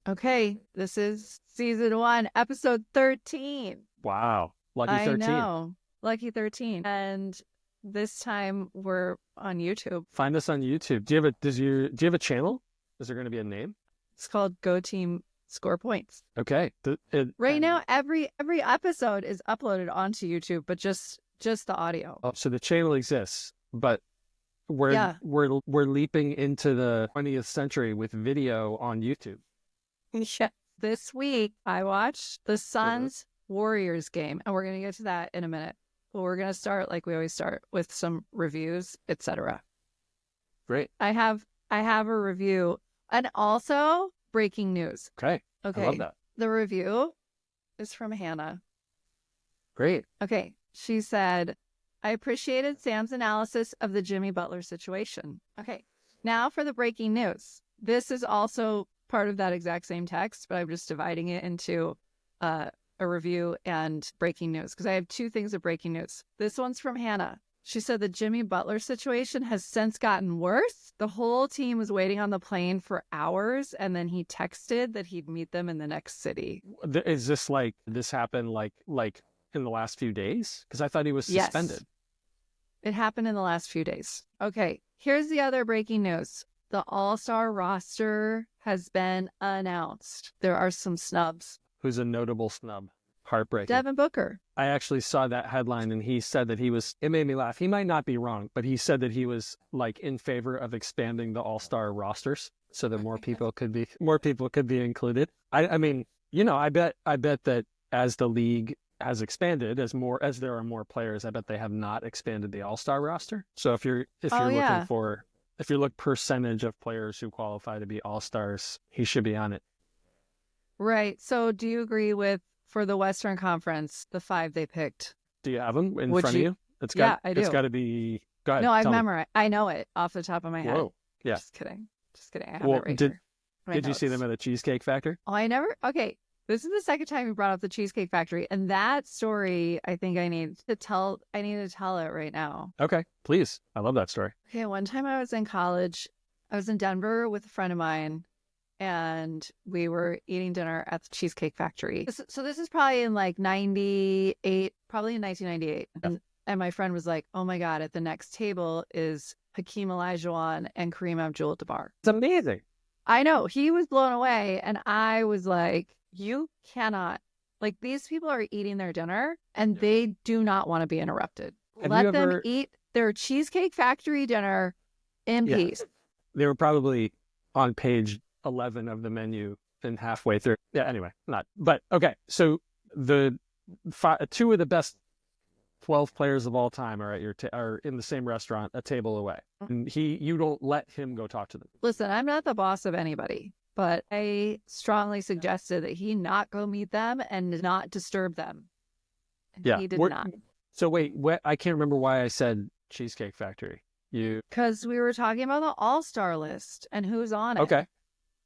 Okay, this is season 1, episode 13. Wow. Lucky 13. I know. Lucky 13. And this time we're on YouTube. Find us on YouTube. Do you have a channel? Is there going to be a name? It's called Go Team Score Points. Okay. Right now, every episode is uploaded onto YouTube, but just the audio. Oh, so the channel exists, but we're leaping into the 20th century with video on YouTube. Yeah. This week, I watched the Suns Warriors game, and we're going to get to that in a minute. But we're going to start like we always start with some reviews, etc. Great. I have a review and also breaking news. Okay. I love that. The review is from Hannah. Great. Okay. She said, I appreciated Sam's analysis of the Jimmy Butler situation. Okay. Now for the breaking news. This is also part of that exact same text, but I'm just dividing it into a review and breaking news because I have two things of breaking news. This one's from Hannah. She said the Jimmy Butler situation has since gotten worse. The whole team was waiting on the plane for hours, and then he texted that he'd meet them in the next city. Is this like this happened like in the last few days? Because I thought he was suspended. Yes. It happened in the last few days. Okay, here's the other breaking news. The All-Star roster has been announced. There are some snubs. Who's a notable snub? Heartbreaking. Devin Booker. I actually saw that headline and he said that it made me laugh. He might not be wrong, but he said that he was like in favor of expanding the All-Star rosters so that more people could be included. I mean, I bet that as the league has expanded, as there are more players, I bet they have not expanded the All-Star roster. So if you're looking percentage of players who qualify to be All-Stars, he should be on it. Right. So do you agree with, for the Western Conference, the 5 they picked? Do you have them in front of you? I do. It's got to be... Go ahead. No, I've memorized. I know it off the top of my head. Whoa. Yeah. Just kidding. I have it right here. Did you see them at the Cheesecake Factory? Oh, okay. This is the second time you brought up the Cheesecake Factory, and that story, I think I need to tell it right now. Okay, please. I love that story. Okay, one time I was in college. I was in Denver with a friend of mine, and we were eating dinner at the Cheesecake Factory. So this is probably in like 98, probably in 1998. Yeah. And my friend was like, oh my God, at the next table is Hakeem Olajuwon and Kareem Abdul-Jabbar. It's amazing. I know. He was blown away, and I was like, you cannot, like, these people are eating their dinner and they do not want to be interrupted. Let them eat their Cheesecake Factory dinner in peace. They were probably on page 11 of the menu and halfway through. Yeah, anyway, but okay. So the 2 of the best 12 players of all time are are in the same restaurant, a table away. And you don't let him go talk to them. Listen, I'm not the boss of anybody, but I strongly suggested that he not go meet them and not disturb them. And he did not. So wait, I can't remember why I said Cheesecake Factory. Because we were talking about the All-Star list and who's on it. Okay.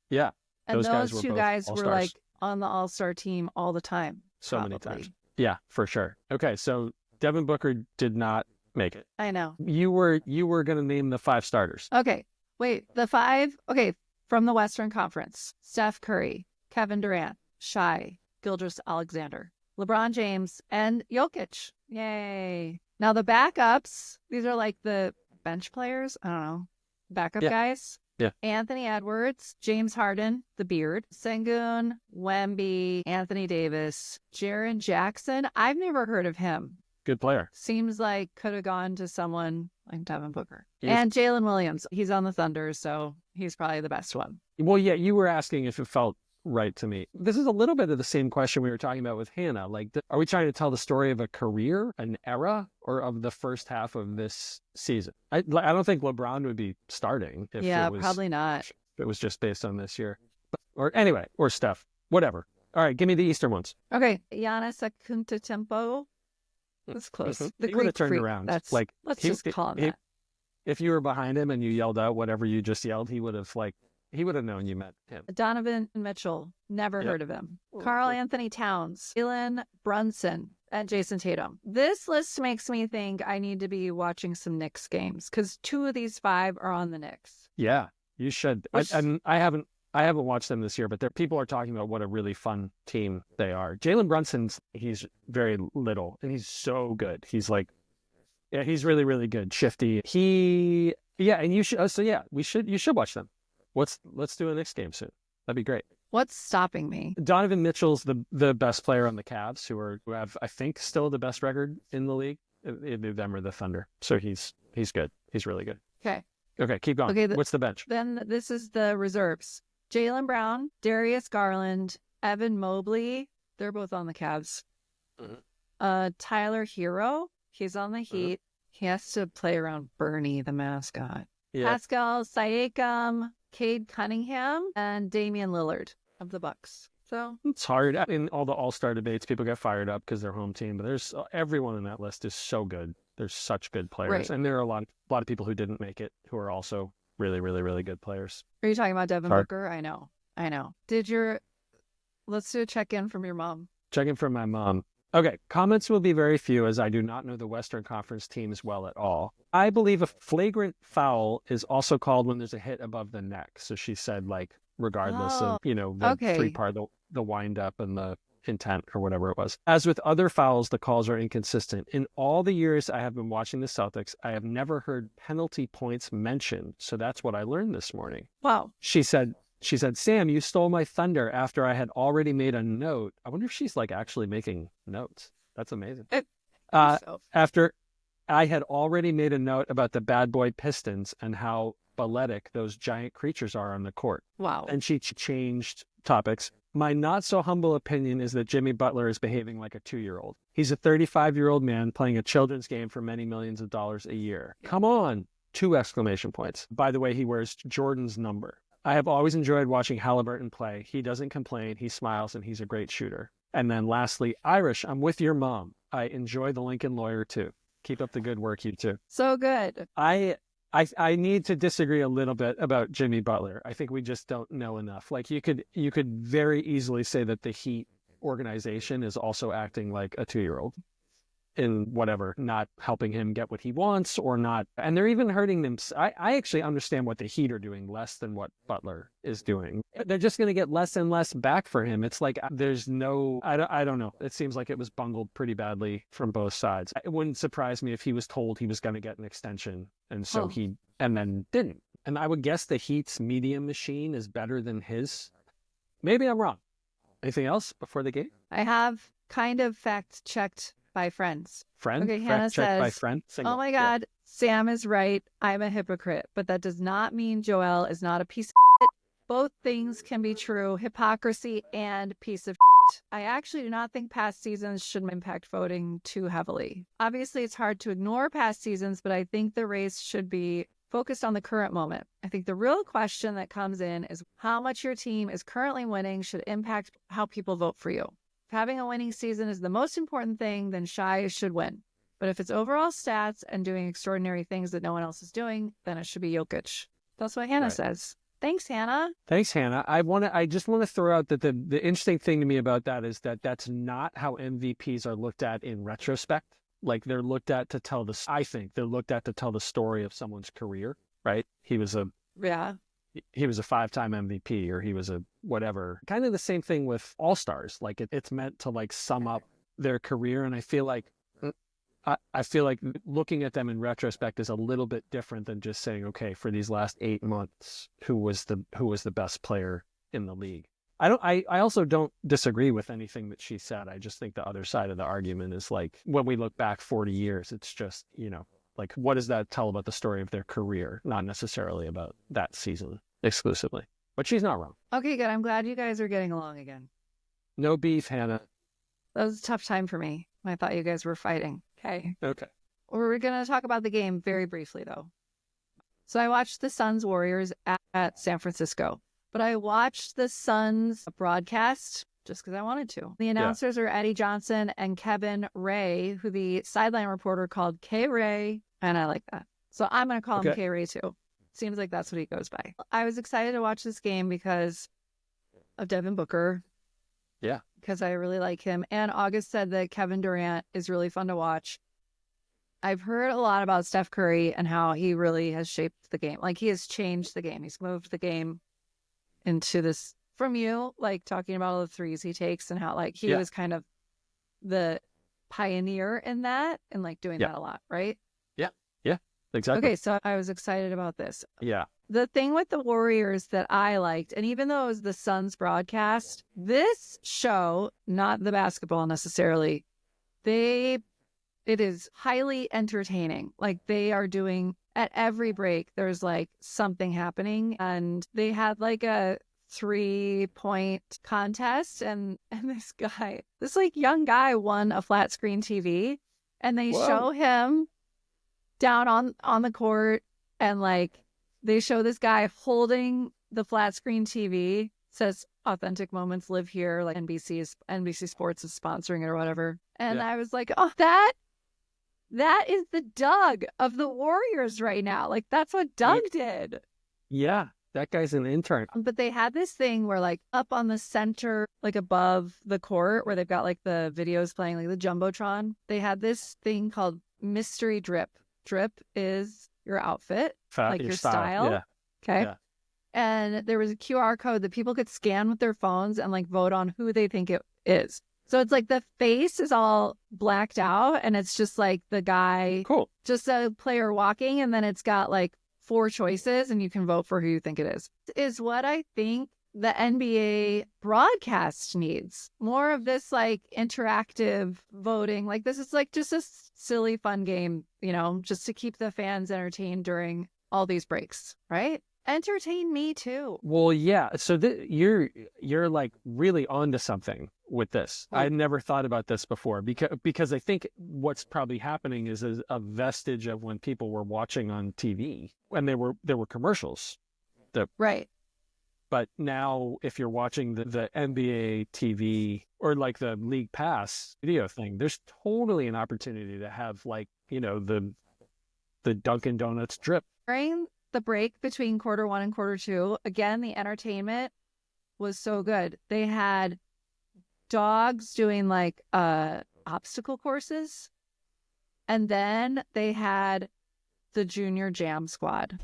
Yeah. And those 2 guys were like on the All-Star team all the time. So many times. Yeah, for sure. Okay, so Devin Booker did not make it. I know. You were going to name the 5 starters. Okay. Wait, the 5. Okay. From the Western Conference, Steph Curry, Kevin Durant, Shai, Gilgeous-Alexander, LeBron James, and Jokic. Yay. Now the backups, these are like the bench players. I don't know. Backup guys. Yeah. Anthony Edwards, James Harden, the beard, Sengun, Wemby, Anthony Davis, Jaren Jackson. I've never heard of him. Good player. Seems like could have gone to someone like Devin Booker. And Jalen Williams. He's on the Thunder, so he's probably the best one. Well, yeah, you were asking if it felt right to me. This is a little bit of the same question we were talking about with Hannah. Like, are we trying to tell the story of a career, an era, or of the first half of this season? I don't think LeBron would be starting. Probably not. If it was just based on this year. Or Steph. Whatever. All right, give me the Eastern ones. Okay, Giannis Antetokounmpo. That's close. Mm-hmm. The he would have turned freak. around. Let's just call him that. If you were behind him and you yelled out whatever you just yelled, he would have known you meant him. Donovan Mitchell, never heard of him. Karl Anthony Towns, Jalen Brunson, and Jason Tatum. This list makes me think I need to be watching some Knicks games because 2 of these 5 are on the Knicks. Yeah, you should. I haven't I haven't watched them this year, but people are talking about what a really fun team they are. Jalen Brunson's, he's very little and he's so good. He's like, yeah, he's really, really good. Shifty. And you should, you should watch them. Let's do a Knicks game soon. That'd be great. What's stopping me? Donovan Mitchell's the best player on the Cavs, who have, I think, still the best record in the league. Either them or the Thunder. So he's good. He's really good. Okay, keep going. Okay, what's the bench? Then this is the reserves. Jaylen Brown, Darius Garland, Evan Mobley. They're both on the Cavs. Mm-hmm. Tyler Hero. He's on the Heat. Mm-hmm. He has to play around Bernie, the mascot. Yeah. Pascal Siakam, Cade Cunningham, and Damian Lillard of the Bucks. So it's hard. In all the all-star debates, people get fired up because their home team, but there's everyone in that list is so good. There's such good players. Right. And there are a lot of people who didn't make it who are also really, really, really good players. Are you talking about Devin Booker? I know. Let's do a check-in from your mom. Check-in from my mom. Okay, comments will be very few as I do not know the Western Conference teams well at all. I believe a flagrant foul is also called when there's a hit above the neck. So she said, like, regardless of, the three-part, the wind-up and the intent or whatever it was. As with other fouls, the calls are inconsistent. In all the years I have been watching the Celtics, I have never heard penalty points mentioned. So that's what I learned this morning. Wow. She said, Sam, you stole my thunder after I had already made a note. I wonder if she's like actually making notes. That's amazing. After I had already made a note about the bad boy Pistons and how balletic those giant creatures are on the court. Wow. And she changed topics. My not so humble opinion is that Jimmy Butler is behaving like a 2-year-old. He's a 35-year-old man playing a children's game for many millions of dollars a year. Come on. 2 exclamation points. By the way, he wears Jordan's number. I have always enjoyed watching Halliburton play. He doesn't complain. He smiles and he's a great shooter. And then lastly, Irish, I'm with your mom. I enjoy the Lincoln Lawyer too. Keep up the good work, you two. So good. I need to disagree a little bit about Jimmy Butler. I think we just don't know enough. Like you could very easily say that the Heat organization is also acting like a 2-year-old in whatever, not helping him get what he wants or not. And they're even hurting them. I actually understand what the Heat are doing less than what Butler is doing. They're just going to get less and less back for him. It's like there's no, I don't know. It seems like it was bungled pretty badly from both sides. It wouldn't surprise me if he was told he was going to get an extension. And so and then didn't. And I would guess the Heat's media machine is better than his. Maybe I'm wrong. Anything else before the game? I have kind of fact checked by friends. Okay, Hannah says, by friend? Oh my God, Sam is right. I'm a hypocrite, but that does not mean Joel is not a piece of shit. Both things can be true, hypocrisy and piece of shit. I actually do not think past seasons should impact voting too heavily. Obviously, it's hard to ignore past seasons, but I think the race should be focused on the current moment. I think the real question that comes in is how much your team is currently winning should impact how people vote for you. If having a winning season is the most important thing, then Shai should win. But if it's overall stats and doing extraordinary things that no one else is doing, then it should be Jokic. That's what Hannah says. Thanks, Hannah. Thanks, Hannah. I just want to throw out that the interesting thing to me about that is that that's not how MVPs are looked at in retrospect. Like they're looked at to tell I think they're looked at to tell the story of someone's career, right? He was a 5-time MVP or he was a whatever. Kind of the same thing with All-Stars. Like it's meant to like sum up their career. And I feel like looking at them in retrospect is a little bit different than just saying, okay, for these last 8 months, who was the best player in the league? I also don't disagree with anything that she said. I just think the other side of the argument is like when we look back 40 years, it's just, like what does that tell about the story of their career? Not necessarily about that season exclusively. But she's not wrong. Okay, good. I'm glad you guys are getting along again. No beef, Hannah. That was a tough time for me. I thought you guys were fighting. Okay. We're going to talk about the game very briefly, though. So I watched the Suns Warriors at San Francisco, but I watched the Suns broadcast just because I wanted to. The announcers are Eddie Johnson and Kevin Ray, who the sideline reporter called K-Ray, and I like that. So I'm going to call him K-Ray too. Seems like that's what he goes by. I was excited to watch this game because of Devin Booker. Yeah. Because I really like him. And August said that Kevin Durant is really fun to watch. I've heard a lot about Steph Curry and how he really has shaped the game. Like he has changed the game. He's moved the game into this from you, like talking about all the threes he takes and how like he was kind of the pioneer in that and like doing that a lot, right? Yeah, exactly. Okay, so I was excited about this. Yeah. The thing with the Warriors that I liked, and even though it was the Suns broadcast, this show, not the basketball necessarily, it is highly entertaining. Like they are doing at every break, there's like something happening. And they had like a 3-point contest and this like young guy won a flat screen TV and they show him down on the court and like they show this guy holding the flat screen TV, says authentic moments live here, like NBC Sports is sponsoring it or whatever. And I was like, oh, that is the Doug of the Warriors right now. Like that's what Doug did. Yeah. That guy's an intern. But they had this thing where like up on the center, like above the court where they've got like the videos playing, like the Jumbotron, they had this thing called mystery drip. Drip is your outfit, like your style. Yeah. Okay. Yeah. And there was a QR code that people could scan with their phones and like vote on who they think it is. So it's like the face is all blacked out and it's just like the guy, just a player walking. And then it's got like 4 choices and you can vote for who you think it is what I think the NBA broadcast needs. More of this like interactive voting. Like this is like just a silly fun game, you know, just to keep the fans entertained during all these breaks, right? Entertain me too. Well, yeah. So you're like really onto something with this. I never thought about this before because I think what's probably happening is a vestige of when people were watching on TV when there were commercials. Right. But now if you're watching the NBA TV or like the League Pass video thing, there's totally an opportunity to have like, you know, the Dunkin' Donuts drip. During the break between quarter 1 and quarter 2, again, the entertainment was so good. They had dogs doing like obstacle courses. And then they had the Junior Jam Squad.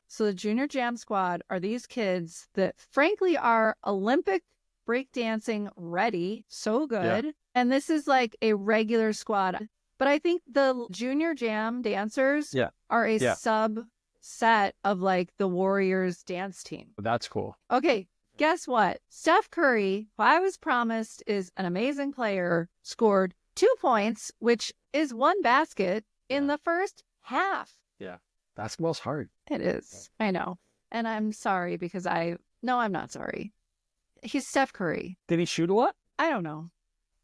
So the Junior Jam Squad are these kids that frankly are Olympic breakdancing ready. So good. Yeah. And this is like a regular squad. But I think the Junior Jam dancers are a subset of like the Warriors dance team. That's cool. Okay. Guess what? Steph Curry, who I was promised is an amazing player, scored 2 points, which is 1 basket in the first half. Yeah. Basketball's hard. It is. I know. And I'm sorry because I'm not sorry. He's Steph Curry. Did he shoot a lot? I don't know.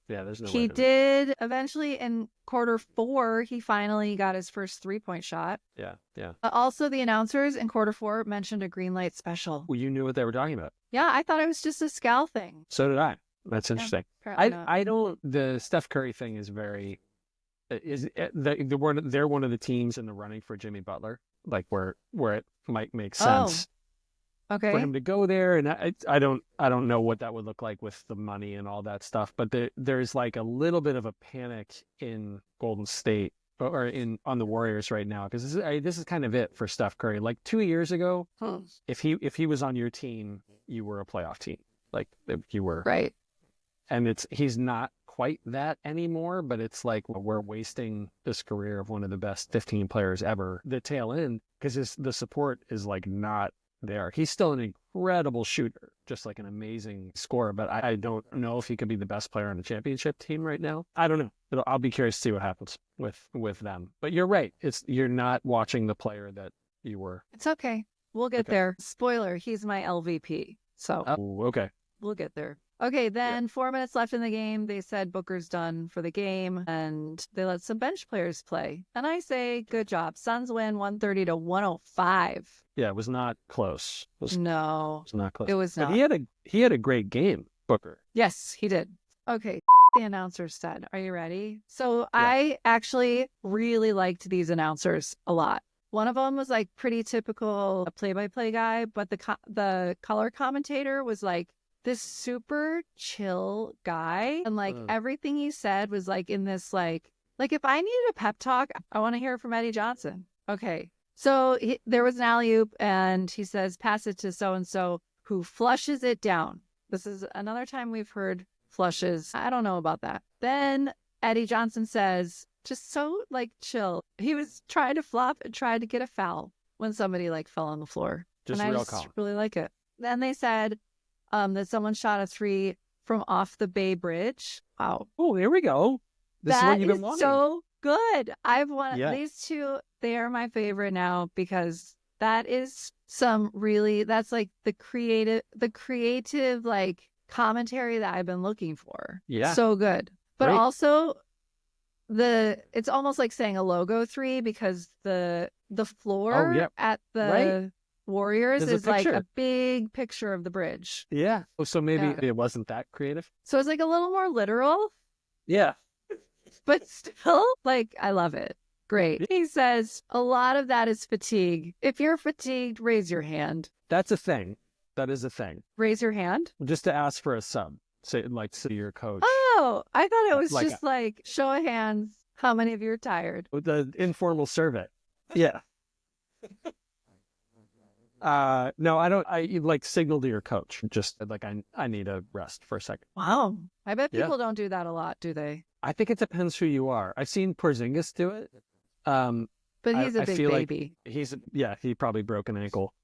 Yeah, there's no way. He did eventually in quarter 4. He finally got his first 3-point shot. Yeah. Also, the announcers in quarter 4 mentioned a green light special. Well, you knew what they were talking about. Yeah, I thought it was just a scowl thing. So did I. That's interesting. I don't. The Steph Curry thing is very. They're one of the teams in the running for Jimmy Butler, like where it might make sense. Okay. For him to go there, and I don't know what that would look like with the money and all that stuff, but there's like a little bit of a panic in Golden State or on the Warriors right now because this is kind of it for Steph Curry. Like 2 years ago, if he was on your team, you were a playoff team, like you were right, and he's not quite that anymore, but it's like we're wasting this career of one of the best 15 players ever. The tail end because the support is like not there. He's still an incredible shooter, just like an amazing scorer, but I don't know if he could be the best player on the championship team right now. I don't know. I'll be curious to see what happens with them. But you're right. You're not watching the player that you were. It's okay. We'll get there. Spoiler, he's my LVP. So okay. We'll get there. Okay, then 4 minutes left in the game. They said Booker's done for the game, and they let some bench players play. And I say, good job. Suns win 130-105. Yeah, it was not close. No. It was not close. It was not. But he had a great game, Booker. Yes, he did. Okay, the announcer said. Are you ready? So I actually really liked these announcers a lot. One of them was like pretty typical play-by-play guy, but the color commentator was like this super chill guy. And like everything he said was like in this like if I needed a pep talk, I want to hear it from Eddie Johnson. Okay. So there was an alley-oop, and he says, pass it to so-and-so, who flushes it down. This is another time we've heard flushes. I don't know about that. Then Eddie Johnson says, just so like chill. He was trying to flop and tried to get a foul when somebody like fell on the floor. Just and real I just calm. really like it. Then they said that someone shot a 3 from off the Bay Bridge. Wow. Oh, here we go. This is what you've been wanting. So good. I've wanted Yeah. these two. They are my favorite now because that is some really, that's like the creative like commentary that I've been looking for. Yeah. So good. But Great. also it's almost like saying a logo 3 because the floor at the Warriors There's is like a big picture of the bridge. Yeah. Oh, so maybe it wasn't that creative. So it's like a little more literal. Yeah. But still, like, I love it. Great. He says, a lot of that is fatigue. If you're fatigued, raise your hand. That's a thing. That is a thing. Raise your hand? Just to ask for a sub. Say, like, to your coach. Oh, I thought it was Like just like, show of hands, how many of you are tired? With the informal survey. Yeah. No, I don't. I like signal to your coach. Just like, I need a rest for a second. Wow. I bet people don't do that a lot, do they? I think it depends who you are. I've seen Porzingis do it. But he's a big baby. Like he probably broke an ankle.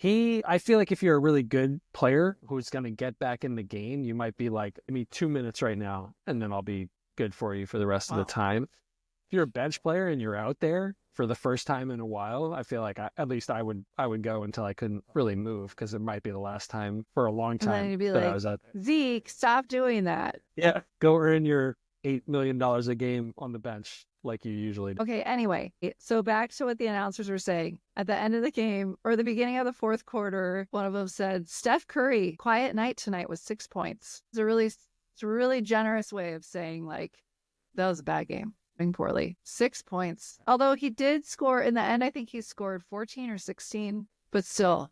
I feel like if you're a really good player who's going to get back in the game, you might be like, give me 2 minutes right now, and then I'll be good for you for the rest of the time. If you're a bench player and you're out there for the first time in a while, I feel like at least I would go until I couldn't really move because it might be the last time for a long time. And then you'd be that I like, was out there. Zeke, stop doing that. Yeah, go earn your $8 million a game on the bench like you usually do. Okay, anyway, so back to what the announcers were saying. At the end of the game, or the beginning of the fourth quarter, one of them said, Steph Curry, quiet night tonight with 6 points. It's a really generous way of saying, like, that was a bad game, doing poorly. 6 points. Although he did score, in the end, I think he scored 14 or 16, but still.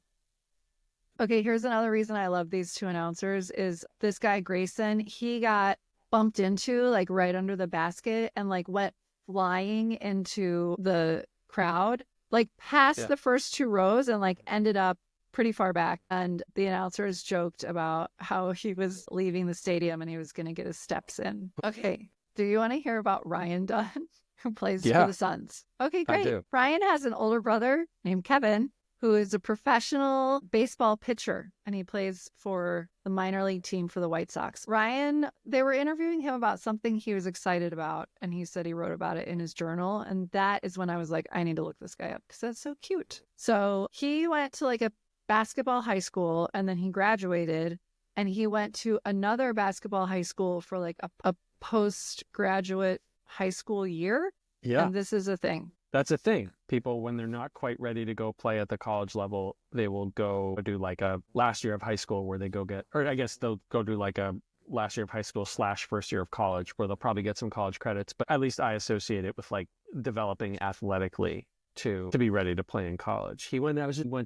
Okay, here's another reason I love these two announcers is this guy, Grayson, he got bumped into, like, right under the basket and, like, went flying into the crowd, like past the first 2 rows and like ended up pretty far back. And the announcers joked about how he was leaving the stadium and he was going to get his steps in. Okay. Do you want to hear about Ryan Dunn, who plays for the Suns? Okay, great. Ryan has an older brother named Kevin, who is a professional baseball pitcher, and he plays for the minor league team for the White Sox. Ryan, they were interviewing him about something he was excited about, and he said he wrote about it in his journal, and that is when I was like, I need to look this guy up, because that's so cute. So he went to like a basketball high school, and then he graduated, and he went to another basketball high school for like a postgraduate high school year. Yeah. And this is a thing. That's a thing. People, when they're not quite ready to go play at the college level, they will go do like a last year of high school where they go get, or I guess they'll go do like a last year of high school / first year of college where they'll probably get some college credits. But at least I associate it with like developing athletically to be ready to play in college. He went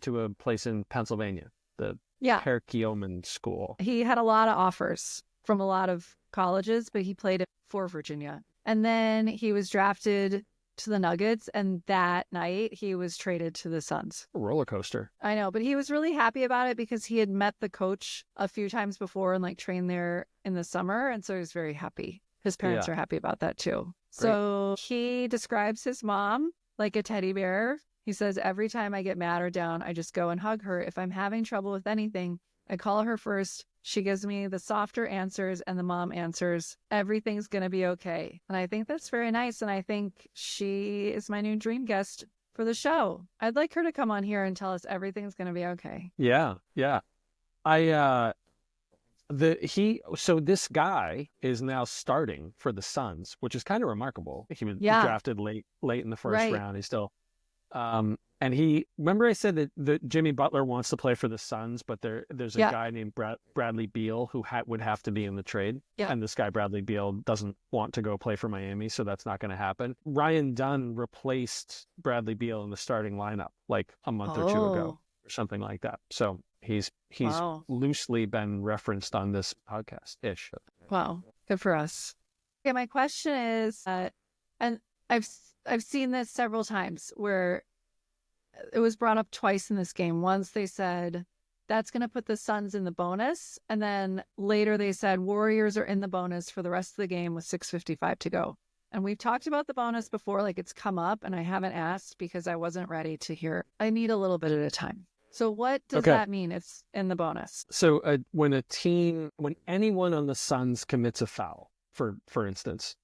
to a place in Pennsylvania, the Perkiomen School. He had a lot of offers from a lot of colleges, but he played for Virginia. And then he was drafted to the Nuggets, and that night he was traded to the Suns. A roller coaster. I know, but he was really happy about it because he had met the coach a few times before and like trained there in the summer, and so he was very happy. His parents are happy about that too. Great. So he describes his mom like a teddy bear. He says, every time I get mad or down, I just go and hug her. If I'm having trouble with anything, I call her first. She gives me the softer answers, and the mom answers, everything's going to be okay. And I think that's very nice. And I think she is my new dream guest for the show. I'd like her to come on here and tell us everything's going to be okay. Yeah. Yeah. So this guy is now starting for the Suns, which is kind of remarkable. He was drafted late in the first round. He's still, and remember I said that Jimmy Butler wants to play for the Suns, but there's a guy named Bradley Beal who would have to be in the trade. Yeah. And this guy, Bradley Beal, doesn't want to go play for Miami, so that's not going to happen. Ryan Dunn replaced Bradley Beal in the starting lineup like a month or 2 ago or something like that. So he's loosely been referenced on this podcast-ish. Wow. Good for us. Okay, my question is, and I've seen this several times where it was brought up twice in this game. Once they said that's going to put the Suns in the bonus. And then later they said Warriors are in the bonus for the rest of the game with 6:55 to go. And we've talked about the bonus before, like it's come up, and I haven't asked because I wasn't ready to hear. I need a little bit at a time. So what does that mean? It's in the bonus. So when anyone on the Suns commits a foul, for instance,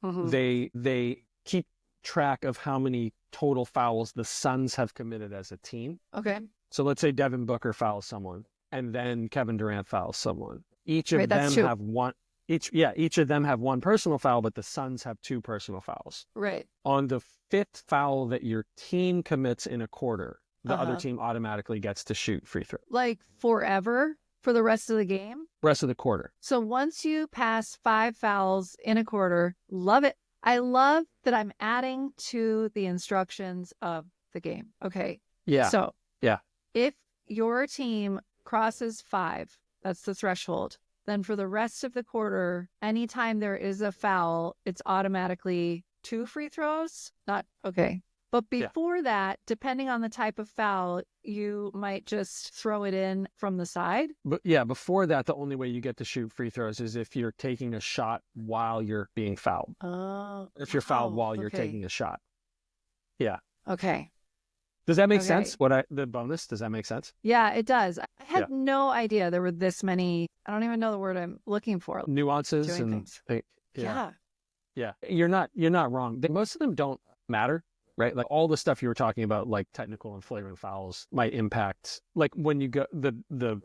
they keep track of how many total fouls the Suns have committed as a team. Okay. So let's say Devin Booker fouls someone, and then Kevin Durant fouls someone. Each of them have one. Each of them have one personal foul, but the Suns have 2 personal fouls. Right. On the 5th foul that your team commits in a quarter, the other team automatically gets to shoot free throw. Like forever for the rest of the game? Rest of the quarter. So once you pass 5 fouls in a quarter, love it. I love that I'm adding to the instructions of the game. Okay. Yeah. So yeah, if your team crosses 5, that's the threshold, then for the rest of the quarter, anytime there is a foul, it's automatically 2 free throws. Okay. But before that, depending on the type of foul, you might just throw it in from the side. But yeah, before that, the only way you get to shoot free throws is if you're taking a shot while you're being fouled. If you're fouled while you're taking a shot. Yeah. Okay. Does that make sense? The bonus, does that make sense? Yeah, it does. I had no idea there were this many, I don't even know the word I'm looking for. Nuances and things. Yeah. You're not wrong. Most of them don't matter, right? Like all the stuff you were talking about, like technical and flagrant fouls might impact, like when you go the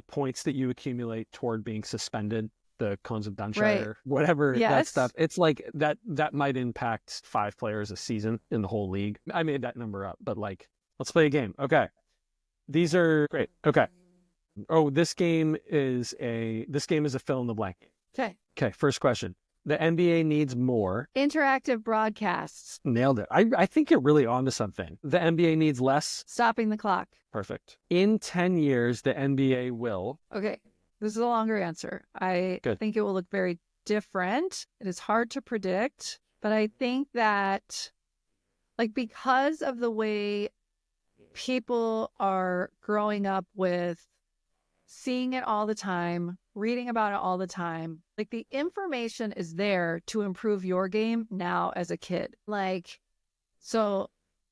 points that you accumulate toward being suspended, the cones of Doncic or whatever, that stuff. It's like that might impact 5 players a season in the whole league. I made that number up, but like, let's play a game. Okay. These are great. Okay. Oh, this game is a fill in the blank. Okay. First question. The NBA needs more interactive broadcasts. Nailed it. I think you're really onto something. The NBA needs less stopping the clock. Perfect. In 10 years, the NBA will. Okay. This is a longer answer. I think it will look very different. It is hard to predict, but I think that like because of the way people are growing up with seeing it all the time, reading about it all the time, like the information is there to improve your game now as a kid. Like, so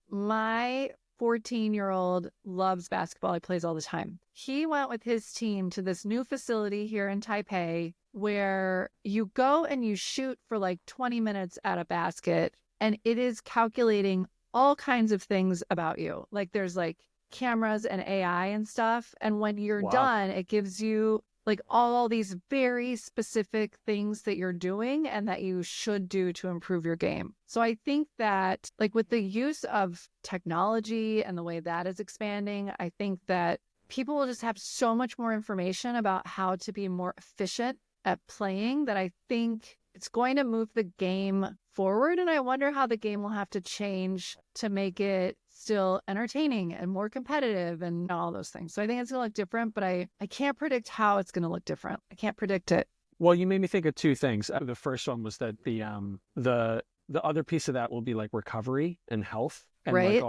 my 14-year-old loves basketball. He plays all the time. He went with his team to this new facility here in Taipei where you go and you shoot for like 20 minutes at a basket and it is calculating all kinds of things about you. Like there's like cameras and AI and stuff. And when you're done, it gives you like all these very specific things that you're doing and that you should do to improve your game. So I think that like with the use of technology and the way that is expanding, I think that people will just have so much more information about how to be more efficient at playing that I think it's going to move the game forward. And I wonder how the game will have to change to make it still entertaining and more competitive and all those things. So I think it's going to look different, but I can't predict how it's going to look different. I can't predict it. Well, you made me think of 2 things. The first one was that the other piece of that will be like recovery and health and like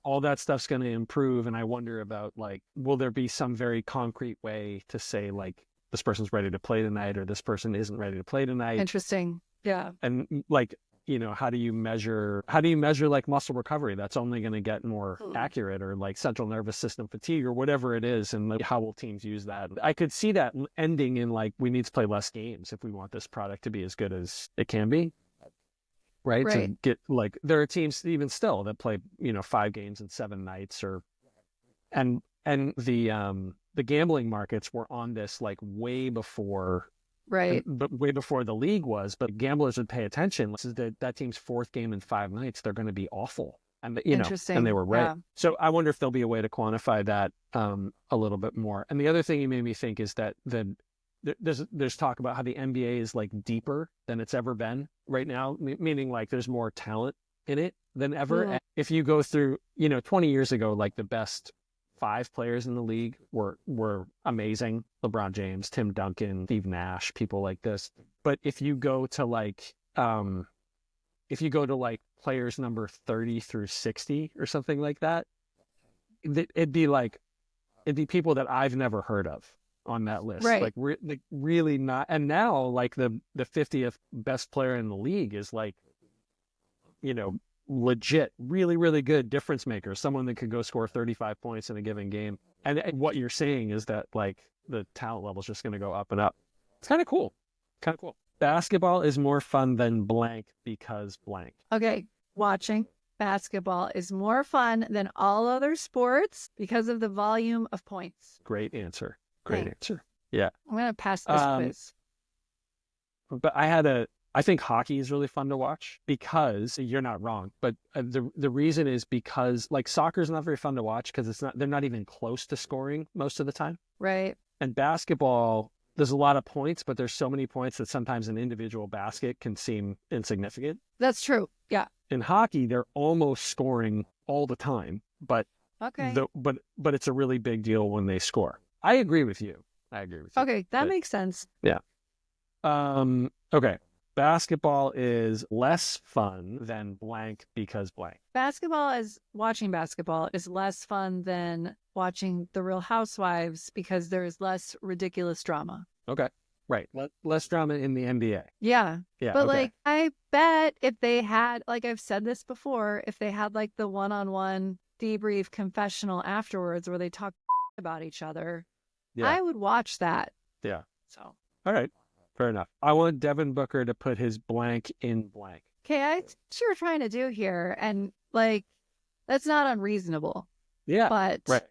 all that stuff's going to improve. And I wonder about like, will there be some very concrete way to say like this person's ready to play tonight or this person isn't ready to play tonight? Interesting. Yeah. And like, you know, how do you measure like muscle recovery? That's only going to get more accurate, or like central nervous system fatigue or whatever it is. And like, how will teams use that? I could see that ending in like, we need to play less games if we want this product to be as good as it can be. Right. To get like, there are teams even still that play, you know, 5 games in 7 nights and the gambling markets were on this like way before. Right. But way before the league was, but gamblers would pay attention. This is that team's 4th game in 5 nights. They're going to be awful. And, you know, and they were right. Yeah. So I wonder if there'll be a way to quantify that a little bit more. And the other thing you made me think is that there's talk about how the NBA is like deeper than it's ever been right now, meaning like there's more talent in it than ever. And if you go through, you know, 20 years ago, like the best 5 players in the league were amazing. LeBron James, Tim Duncan, Steve Nash, people like this. But if you go to like players number 30 through 60 or something like that, it'd be people that I've never heard of on that list. Right. Like really not. And now like the 50th best player in the league is like, legit, really, really good difference maker, someone that could go score 35 points in a given game. And what you're saying is that like the talent level is just going to go up and up. It's kind of cool. Basketball is more fun than blank because blank. Okay, watching basketball is more fun than all other sports because of the volume of points. Great answer. Thanks. Yeah. I'm going to pass this quiz. But I think hockey is really fun to watch because you're not wrong. But the reason is because like soccer is not very fun to watch because they're not even close to scoring most of the time. Right. And basketball, there's a lot of points, but there's so many points that sometimes an individual basket can seem insignificant. That's true. Yeah. In hockey, they're almost scoring all the time, but Okay. but it's a really big deal when they score. I agree with you. Okay, that makes sense. Yeah. Okay. Basketball is less fun than blank because blank. Watching basketball is less fun than watching The Real Housewives because there is less ridiculous drama. Okay. Right. Less drama in the NBA. Yeah. Yeah. But okay. like, I bet if they had, like I've said this before, if they had like the one-on-one debrief confessional afterwards where they talk about each other, Yeah. I would watch that. Yeah. So. All right. Fair enough. I want Devin Booker to put his blank in blank. Okay, I see what you're trying to do here. And like, that's not unreasonable. Yeah. But right.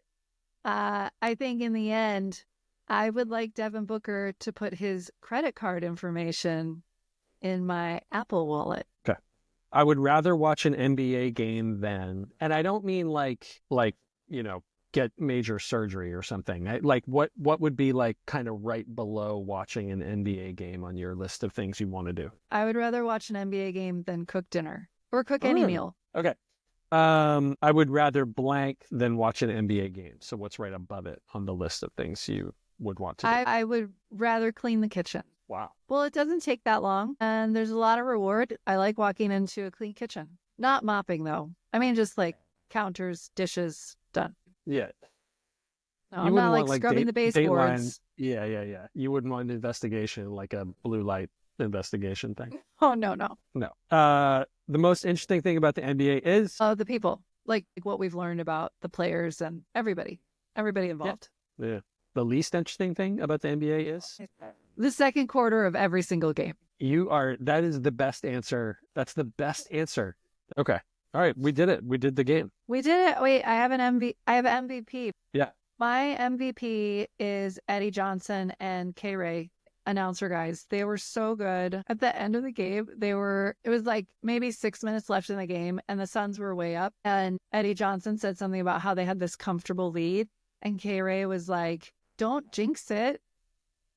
I think in the end, I would like Devin Booker to put his credit card information in my Apple Wallet. Okay. I would rather watch an NBA game than, and I don't mean like get major surgery or something. Like what would be like kind of right below watching an NBA game on your list of things you want to do? I would rather watch an NBA game than cook dinner or cook any meal. Okay. I would rather blank than watch an NBA game. So what's right above it on the list of things you would want to do? I would rather clean the kitchen. Wow. Well, it doesn't take that long and there's a lot of reward. I like walking into a clean kitchen. Not mopping though. I mean, just like counters, dishes, done. Yeah. No, I'm not like scrubbing the baseboards. Yeah. You wouldn't want an investigation like a blue light investigation thing. Oh, no. No. The most interesting thing about the NBA is the people, like what we've learned about the players and everybody involved. Yeah. The least interesting thing about the NBA is the second quarter of every single game. That is the best answer. That's the best answer. Okay. All right. We did it. We did the game. We did it. Wait, I have an MVP. Yeah. My MVP is Eddie Johnson and K-Ray, announcer guys. They were so good. At the end of the game, it was like maybe 6 minutes left in the game and the Suns were way up. And Eddie Johnson said something about how they had this comfortable lead. And K-Ray was like, don't jinx it.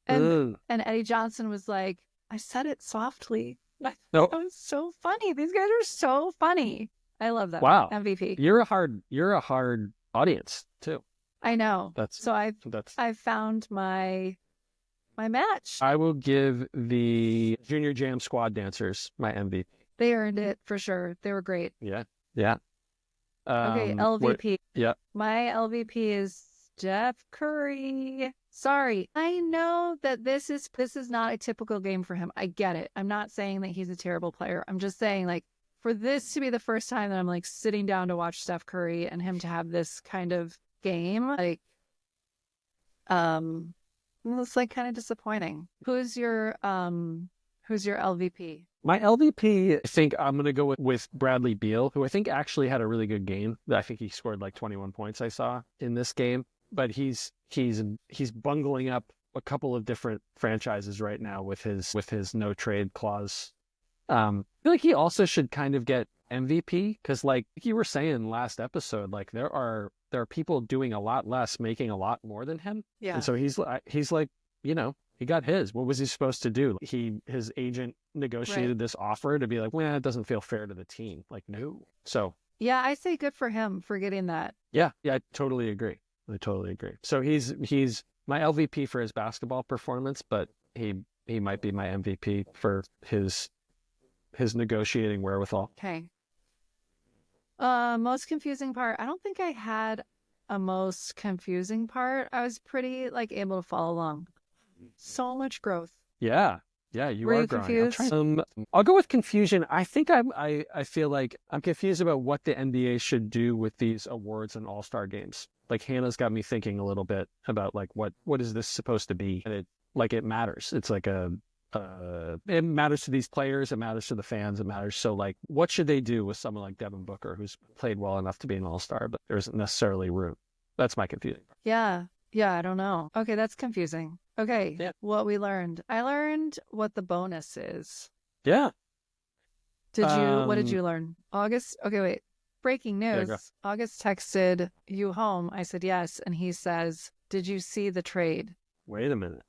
And Eddie Johnson was like, I said it softly. Nope. That was so funny. These guys are so funny. I love that. Wow. MVP. You're a hard audience too. I know. I've found my match. I will give the Junior Jam squad dancers my MVP. They earned it for sure. They were great. Yeah. Okay, LVP. Yeah. My LVP is Steph Curry. Sorry. I know that this is not a typical game for him. I get it. I'm not saying that he's a terrible player. I'm just saying like for this to be the first time that I'm like sitting down to watch Steph Curry and him to have this kind of game, like it's like kind of disappointing. Who's your LVP? My LVP, I think I'm going to go with Bradley Beal, who I think actually had a really good game. I think he scored like 21 points I saw in this game, but he's bungling up a couple of different franchises right now with his no trade clause. I feel like he also should kind of get MVP because like you were saying last episode, like there are people doing a lot less, making a lot more than him. Yeah. And so he's like, he got his. What was he supposed to do? His agent negotiated this offer to be like, well, it doesn't feel fair to the team. Like, no. So yeah, I say good for him for getting that. Yeah, I totally agree. So he's my LVP for his basketball performance, but he might be my MVP for his negotiating wherewithal. Okay. Most confusing part. I don't think I had a most confusing part, I was pretty like able to follow along. So much growth. Yeah. Yeah, you Were are you growing. confused? I'll go with confusion. I think I feel like I'm confused about what the NBA should do with these awards and all-star games. Like Hannah's got me thinking a little bit about like what is this supposed to be? And it matters. It's like it matters to these players, it matters to the fans, it matters. So like what should they do with someone like Devin Booker who's played well enough to be an all-star, but there isn't necessarily room. That's my confusion. Yeah. Yeah, I don't know. Okay, that's confusing. Okay, Yeah. what we learned. I learned what the bonus is. Yeah. What did you learn? August? Okay, wait. Breaking Yeah, news. go. August texted you home. I said yes. And he says, did you see the trade? Wait a minute.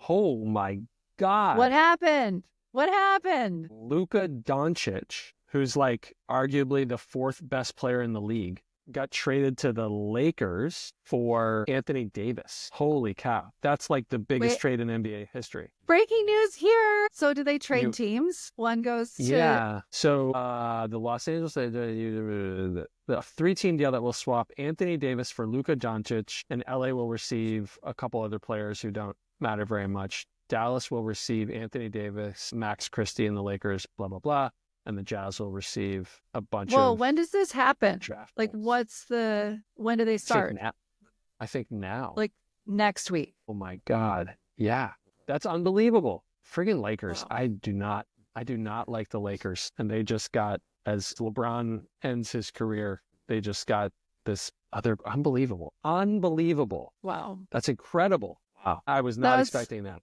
Oh my God. What happened? What happened? Luka Doncic, who's like arguably the fourth best player in the league, got traded to the Lakers for Anthony Davis. Holy cow. That's like the biggest Wait. trade in NBA history. Breaking news here. So do they trade You- teams? One goes to Yeah. So the Los Angeles, the 3-team deal that will swap Anthony Davis for Luka Doncic, and LA will receive a couple other players who don't matter very much. Dallas will receive Anthony Davis, Max Christie, and the Lakers, blah, blah, blah. And the Jazz will receive a bunch Whoa, of when does this happen? draft Like picks. when do they I think start? I think now. Like next week. Oh my God. Yeah. That's unbelievable. Friggin' Lakers. Wow. I do not like the Lakers. And they just got, as LeBron ends his career, they just got this other unbelievable. Wow. That's incredible. Wow. I was not That's- expecting that.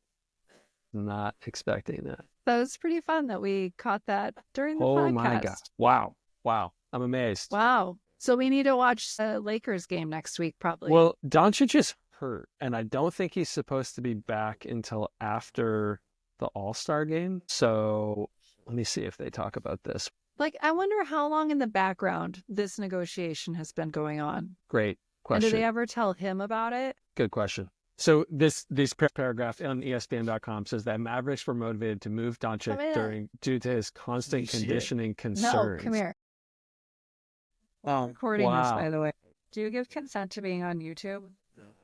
Not expecting that. That was pretty fun that we caught that during the Oh podcast. my God. Wow. Wow. I'm amazed. Wow. So we need to watch the Lakers game next week, probably. Well, Doncic is hurt, and I don't think he's supposed to be back until after the All-Star game. So let me see if they talk about this. like, I wonder how long in the background this negotiation has been going on. Great question. And do they ever tell him about it? Good question. So this paragraph on ESPN.com says that Mavericks were motivated to move Doncic due to his constant conditioning concerns. No, come here. Oh, Recording this, wow. by the way. Do you give consent to being on YouTube?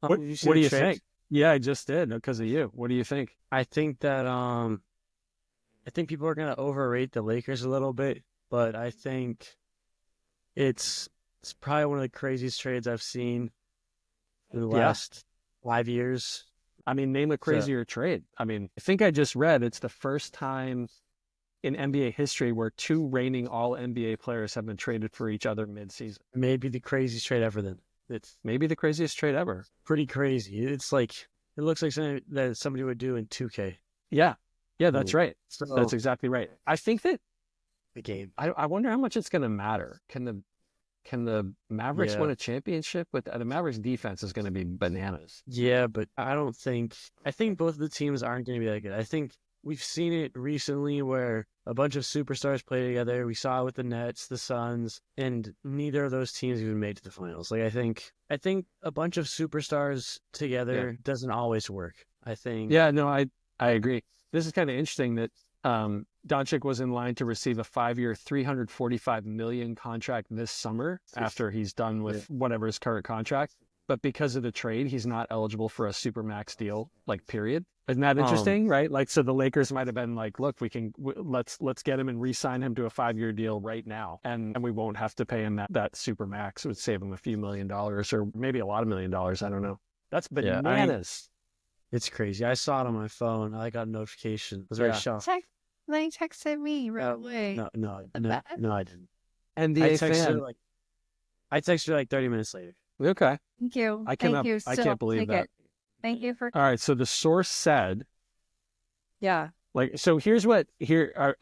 What do you think? Yeah, I just did because of you. What do you think? I think that I think people are gonna overrate the Lakers a little bit, but I think it's probably one of the craziest trades I've seen in the last 5 years. I mean, name a crazier trade. I mean, I think I just read it's the first time in NBA history where two reigning all NBA players have been traded for each other mid-season. Maybe the craziest trade ever. Then it's Maybe the craziest trade ever. pretty crazy. It's like it looks like something that somebody would do in 2K. Yeah. Yeah, that's right. So That's exactly right. I think that the game. I wonder how much it's going to matter. Can the Mavericks Yeah. win a championship? With the Mavericks defense is going to be bananas. Yeah, but I think both of the teams aren't going to be that good. I think we've seen it recently where a bunch of superstars play together. We saw it with the Nets, the Suns, and neither of those teams even made to the finals. Like I think a bunch of superstars together doesn't always work. I think. Yeah, no, I agree. This is kind of interesting that Doncic was in line to receive a 5-year, $345 million contract this summer after he's done with whatever his current contract. But because of the trade, he's not eligible for a supermax deal, like period. Isn't that interesting, right? Like, so the Lakers might have been like, look, let's get him and re-sign him to a 5-year deal right now. And we won't have to pay him that supermax. It would save him a few $1 million or maybe a lot of $1 million. I don't know. That's bananas. It's crazy. I saw it on my phone. I got a notification. I was very shocked. They texted me right away. No, I didn't. NBA I texted fan. I texted her like 30 minutes later. Okay. Thank you. I Thank you. I Still can't believe take that. it. Thank you for. All right. So the source said, Yeah. like, so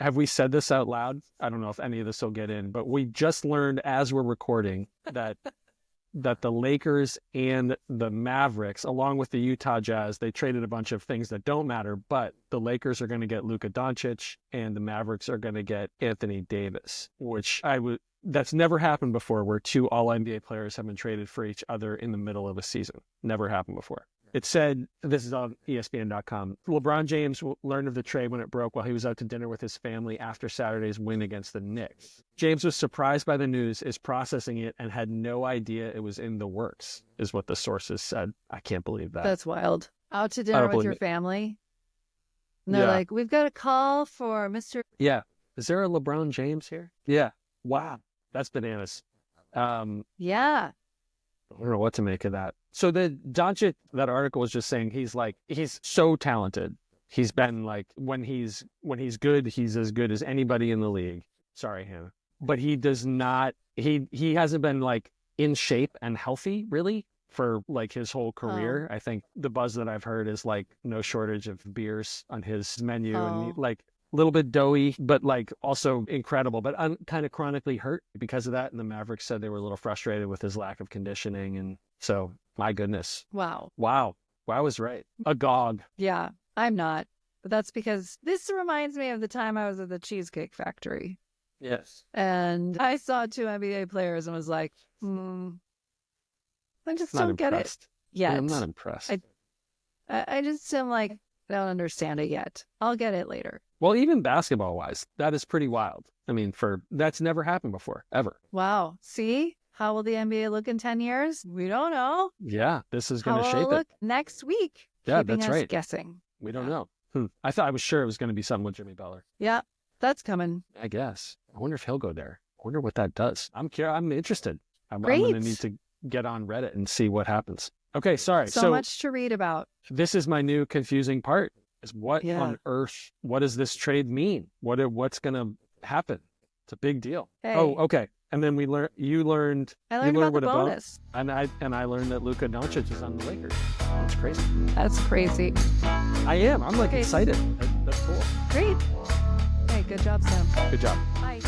have we said this out loud? I don't know if any of this will get in, but we just learned as we're recording that the Lakers and the Mavericks, along with the Utah Jazz, they traded a bunch of things that don't matter, but the Lakers are going to get Luka Doncic and the Mavericks are going to get Anthony Davis, which that's never happened before where two all NBA players have been traded for each other in the middle of a season. Never happened before. It said, this is on ESPN.com, LeBron James learned of the trade when it broke while he was out to dinner with his family after Saturday's win against the Knicks. James was surprised by the news, is processing it, and had no idea it was in the works, is what the sources said. I can't believe that. That's wild. Out to dinner with your family. And they're like, we've got a call for Mr. Yeah. Is there a LeBron James here? Yeah. Wow. That's bananas. Yeah. I don't know what to make of that. So the Doncic, that article was just saying he's so talented. He's been like, when he's good, he's as good as anybody in the league. Sorry, Hannah. But he does not, he hasn't been like in shape and healthy really for like his whole career. I think the buzz that I've heard is like no shortage of beers on his menu and like a little bit doughy, but like also incredible, but kind of chronically hurt because of that. And the Mavericks said they were a little frustrated with his lack of conditioning. And so, my goodness. Wow. Wow is right. Agog. Yeah, I'm not. But that's because this reminds me of the time I was at the Cheesecake Factory. Yes. And I saw 2 NBA players and was like, I just don't get it yet. I'm not impressed. I just am like, I don't understand it yet. I'll get it later. Well, even basketball-wise, that is pretty wild. I mean, that's never happened before, ever. Wow. See? How will the NBA look in 10 years? We don't know. Yeah, this is going to How shape will it it. look next week? Yeah, Keeping that's us right. Guessing. We don't know. I was sure it was going to be something with Jimmy Butler. Yeah, that's coming. I guess. I wonder if he'll go there. I wonder what that does. I'm interested. I'm Great. going to need to get on Reddit and see what happens. Okay, sorry. So much to read about. This is my new confusing part. Is what on earth? What does this trade mean? What's going to happen? It's a big deal. Hey. Oh, okay. And then you learned. I learned about the what bonus. And I learned that Luka Doncic is on the Lakers. That's crazy. That's crazy. I am. I'm like excited. That's cool. Great. Hey, good job, Sam. Good job. Bye.